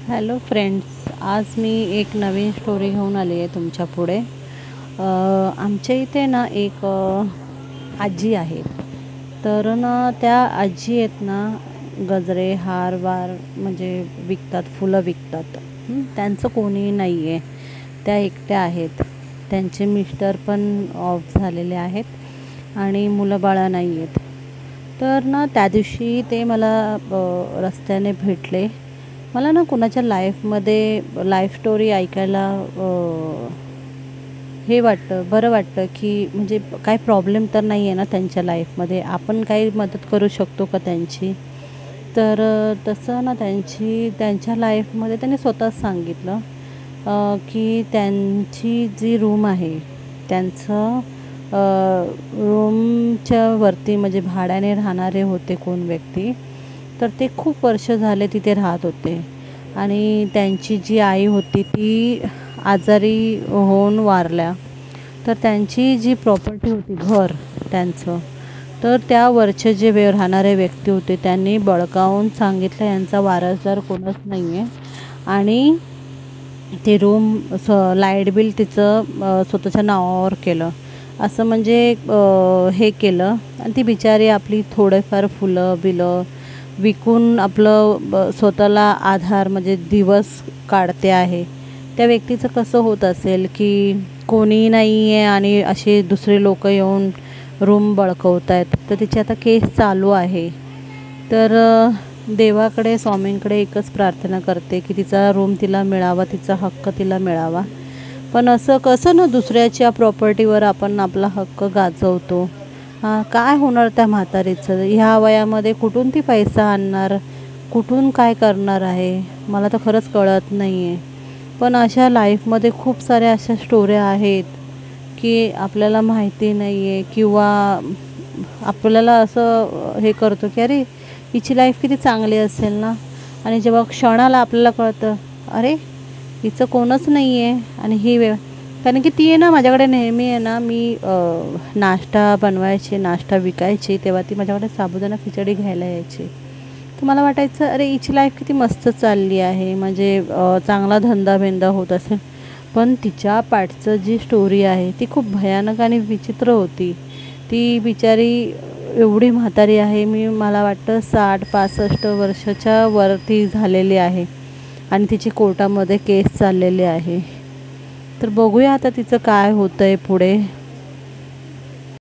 Hello friends, आज मी एक नवीन story घेऊन आली आहे तुमच्या पुढे। आमच्या इथे ना एक आजी आहे। तर ना त्या आजी आहेत ना, गजरे हार वार म्हणजे विकतात, फुलं विकतात। त्यांचं कोणी नाही आहे, त्या एकट्या आहेत। त्यांचे मिस्टर पण ऑफ झालेले आहेत आणि मुलं बाळं नाही आहेत। तर ना त्या दिवशी ते मला रस्त्याने भेटले। मला ना कुणाच्या लाईफमध्ये लाईफ स्टोरी ऐकायला हे वाटतं, बरं वाटतं की म्हणजे काही प्रॉब्लेम तर नाही आहे ना त्यांच्या लाईफमध्ये, आपण काही मदत करू शकतो का त्यांची। तर तसं ना त्यांच्या लाईफमध्ये त्यांनी स्वतःच सांगितलं की त्यांची जी रूम आहे, त्यांचं रूमच्या वरती म्हणजे भाड्याने राहणारे होते कोण व्यक्ती, तर ते खूप वर्ष झाले तिथे राहत होते। आणि त्यांची जी आई होती ती आजारी होऊन वारल्या। तर त्यांची जी प्रॉपर्टी होती, घर त्यांचं, तर त्या वरचे जे राहणारे व्यक्ती होते त्यांनी बळकावून सांगितलं यांचा वारसदार कोणच नाही आहे। आणि ते रूम लाईट बिल तिचं स्वतःच्या नावावर केलं, असं म्हणजे हे केलं। आणि ती बिचारी आपली थोडेफार फुलं बिलं विकून आपलं स्वतःला आधार म्हणजे दिवस काढते आहे। त्या व्यक्तीचं कसं होत असेल की कोणी नाही आहे आणि असे दुसरे लोक येऊन रूम बळकवत आहेत। तर तिची आता केस चालू आहे। तर देवाकडे स्वामींकडे एकच प्रार्थना करते की तिचा रूम तिला मिळावा, तिचा हक्क तिला मिळावा। पण असं कसं ना दुसऱ्याच्या प्रॉपर्टीवर आपण आपला हक्क गाजवतो। काय होणार त्या म्हातारीचं ह्या वयामध्ये, कुठून ती पैसा आणणार, कुठून काय करणार आहे, मला तर खरंच कळत नाही आहे। पण अशा लाईफमध्ये खूप साऱ्या अशा स्टोऱ्या आहेत की आपल्याला माहिती नाही आहे, किंवा आपल्याला असं हे करतो की अरे हिची लाईफ किती चांगली असेल ना। आणि जेव्हा क्षणाला आपल्याला कळतं अरे हिचं कोणच नाही आहे आणि कारण की ती आहे ना माझ्याकडे नेहमी आहे ना, मी नाश्ता बनवायचे, नाश्ता विकायचे, तेव्हा ती माझ्याकडे साबुदाणा खिचडी घ्यायला यायची। तर मला वाटायचं अरे हिची लाईफ किती मस्त चालली आहे, म्हणजे चांगला धंदा होत असेल। पण तिच्या पाठचं जी स्टोरी आहे ती खूप भयानक आणि विचित्र होती। ती बिचारी एवढी म्हातारी आहे, मला वाटतं 60-65 वर्षाच्या वरती झालेली आहे आणि तिची कोर्टामध्ये केस चाललेली आहे। तर बघूया आता तिचं काय होतं आहे पुढे।